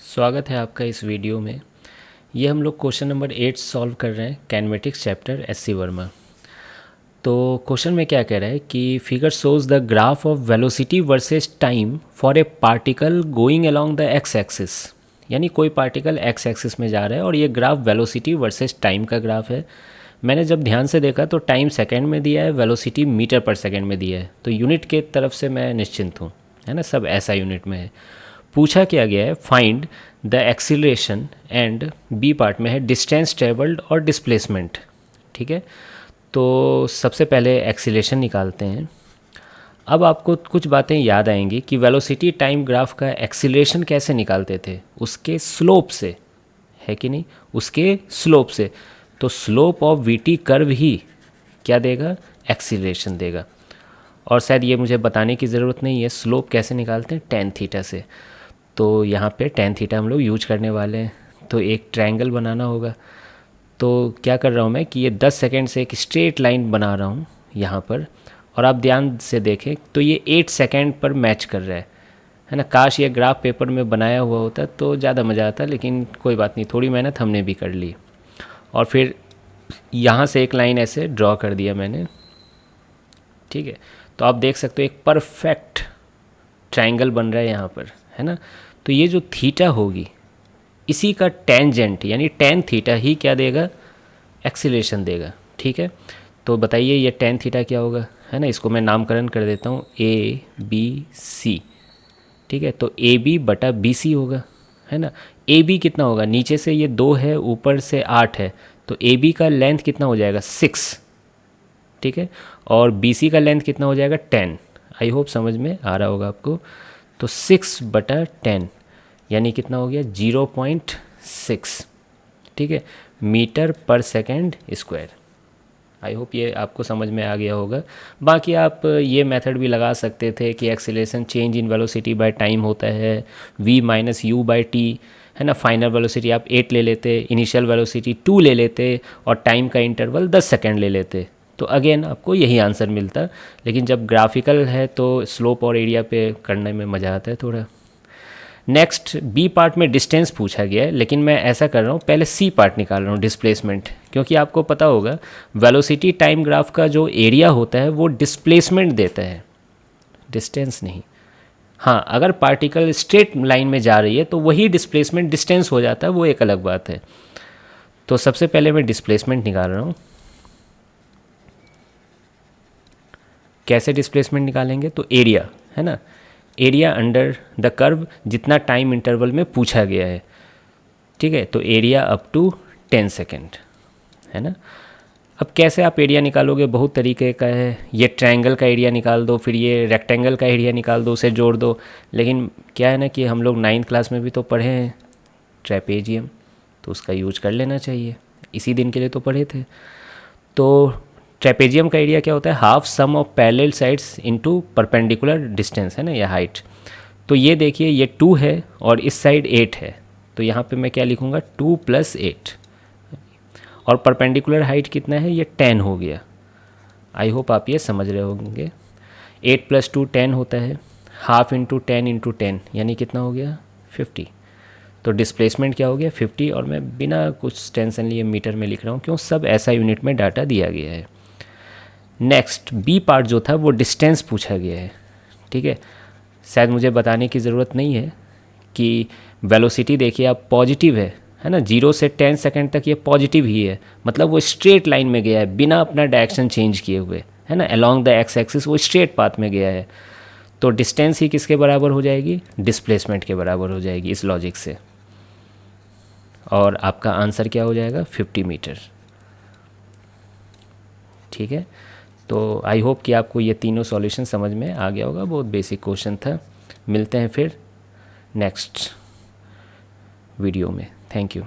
स्वागत है आपका इस वीडियो में। ये हम लोग क्वेश्चन नंबर 8 सॉल्व कर रहे हैं कैनमेटिक्स चैप्टर एस.सी. वर्मा। तो क्वेश्चन में क्या कह रहा है कि figure shows the graph of velocity versus time for a particle going along the x axis. यानी कोई पार्टिकल एक्स एक्सिस में जा रहा है और ये ग्राफ वेलोसिटी वर्सेस टाइम का ग्राफ है। मैंने जब ध्यान से देखा तो टाइम सेकेंड में दिया है, वेलोसिटी मीटर पर सेकेंड में दिया है, तो यूनिट के तरफ से मैं निश्चिंत हूँ, है ना, सब ऐसा यूनिट में है। पूछा क्या गया है, find the acceleration and B part में है डिस्टेंस ट्रेवल्ड और डिस्प्लेसमेंट। ठीक है, तो सबसे पहले एक्सीलरेशन निकालते हैं। अब आपको कुछ बातें याद आएंगी कि वेलोसिटी टाइम ग्राफ का एक्सीलरेशन कैसे निकालते थे, उसके स्लोप से, है कि नहीं, उसके स्लोप से। तो स्लोप ऑफ वीटी कर्व ही क्या देगा, एक्सीलरेशन देगा। और शायद ये मुझे बताने की ज़रूरत नहीं है, स्लोप कैसे निकालते हैं, टेन थीटा से। तो यहाँ पे टेन थीटा हम लोग यूज करने वाले हैं। तो एक ट्रायंगल बनाना होगा। तो क्या कर रहा हूँ मैं कि ये 10 सेकेंड से एक स्ट्रेट लाइन बना रहा हूँ यहाँ पर, और आप ध्यान से देखें तो ये 8 सेकेंड पर मैच कर रहा है ना। काश ये ग्राफ पेपर में बनाया हुआ होता तो ज़्यादा मज़ा आता, लेकिन कोई बात नहीं, थोड़ी मेहनत हमने भी कर ली। और फिर यहाँ से एक लाइन ऐसे ड्रॉ कर दिया मैंने। ठीक है, तो आप देख सकते हो एक परफेक्ट ट्रायंगल बन रहा है यहाँ पर, है ना। तो ये जो थीटा होगी इसी का टेंजेंट यानी टेन थीटा ही क्या देगा, एक्सीलरेशन देगा। ठीक है, तो बताइए ये टेन थीटा क्या होगा, है ना। इसको मैं नामकरण कर देता हूँ ए बी सी। ठीक है, तो ए बी बटा बी सी होगा, है ना। ए बी कितना होगा, नीचे से ये 2 है, ऊपर से 8 है, तो ए बी का लेंथ कितना हो जाएगा, 6। ठीक है, और बी सी का लेंथ कितना हो जाएगा, 10। आई होप समझ में आ रहा होगा आपको। तो 6 बटा 10 यानी कितना हो गया, 0.6। ठीक है, मीटर पर सेकेंड स्क्वायर। आई होप ये आपको समझ में आ गया होगा। बाकी आप ये मेथड भी लगा सकते थे कि acceleration change in velocity by time होता है v minus you by T, है ना। फाइनल वेलोसिटी आप 8 ले लेते, इनिशियल वेलोसिटी 2 ले लेते, और टाइम का इंटरवल 10 सेकेंड ले लेते, तो अगेन आपको यही आंसर मिलता। लेकिन जब ग्राफिकल है तो स्लोप और एरिया पे करने में मज़ा आता है थोड़ा। नेक्स्ट बी पार्ट में डिस्टेंस पूछा गया है, लेकिन मैं ऐसा कर रहा हूँ, पहले सी पार्ट निकाल रहा हूँ, डिस्प्लेसमेंट। क्योंकि आपको पता होगा वेलोसिटी टाइम ग्राफ का जो एरिया होता है वो डिस्प्लेसमेंट देता है, डिस्टेंस नहीं। हाँ, अगर पार्टिकल स्ट्रेट लाइन में जा रही है तो वही डिस्प्लेसमेंट डिस्टेंस हो जाता है, वो एक अलग बात है। तो सबसे पहले मैं डिस्प्लेसमेंट निकाल रहा हूँ। कैसे डिस्प्लेसमेंट निकालेंगे, तो एरिया, है ना, एरिया अंडर द कर्व जितना टाइम इंटरवल में पूछा गया है। ठीक है, तो एरिया अप टू 10 सेकेंड, है ना। अब कैसे आप एरिया निकालोगे, बहुत तरीके का है। ये ट्रायंगल का एरिया निकाल दो, फिर ये रेक्टेंगल का एरिया निकाल दो, उसे जोड़ दो। लेकिन क्या है ना कि हम लोग 9th क्लास में भी तो पढ़े हैं ट्रेपेजियम, तो उसका यूज कर लेना चाहिए, इसी दिन के लिए तो पढ़े थे। तो ट्रेपेजियम का एरिया क्या होता है, half sum of parallel sides into perpendicular distance, है ना, या हाइट। तो ये देखिए ये 2 है और इस साइड 8 है, तो यहाँ पे मैं क्या लिखूँगा, 2 + 8। और परपेंडिकुलर हाइट कितना है, ये 10 हो गया। आई होप आप ये समझ रहे होंगे। 8 + 2 10 होता है, हाफ इंटू 10 यानी कितना हो गया, 50। तो डिस्प्लेसमेंट क्या हो गया, 50। और मैं बिना कुछ टेंशन लिए मीटर में लिख रहा हूँ, क्यों, सब ऐसा यूनिट में डाटा दिया गया है। नेक्स्ट बी पार्ट जो था वो डिस्टेंस पूछा गया है। ठीक है, शायद मुझे बताने की ज़रूरत नहीं है कि वेलोसिटी देखिए आप पॉजिटिव है ना, 0 से 10 सेकेंड तक ये पॉजिटिव ही है, मतलब वो स्ट्रेट लाइन में गया है बिना अपना डायरेक्शन चेंज किए हुए, है ना, अलोंग द एक्स एक्सिस वो स्ट्रेट पाथ में गया है। तो डिस्टेंस ही किसके बराबर हो जाएगी, डिस्प्लेसमेंट के बराबर हो जाएगी इस लॉजिक से। और आपका आंसर क्या हो जाएगा, 50 मीटर। ठीक है, तो आई होप कि आपको ये तीनों सॉल्यूशन समझ में आ गया होगा, बहुत बेसिक क्वेश्चन था। मिलते हैं फिर नेक्स्ट वीडियो में। Thank you.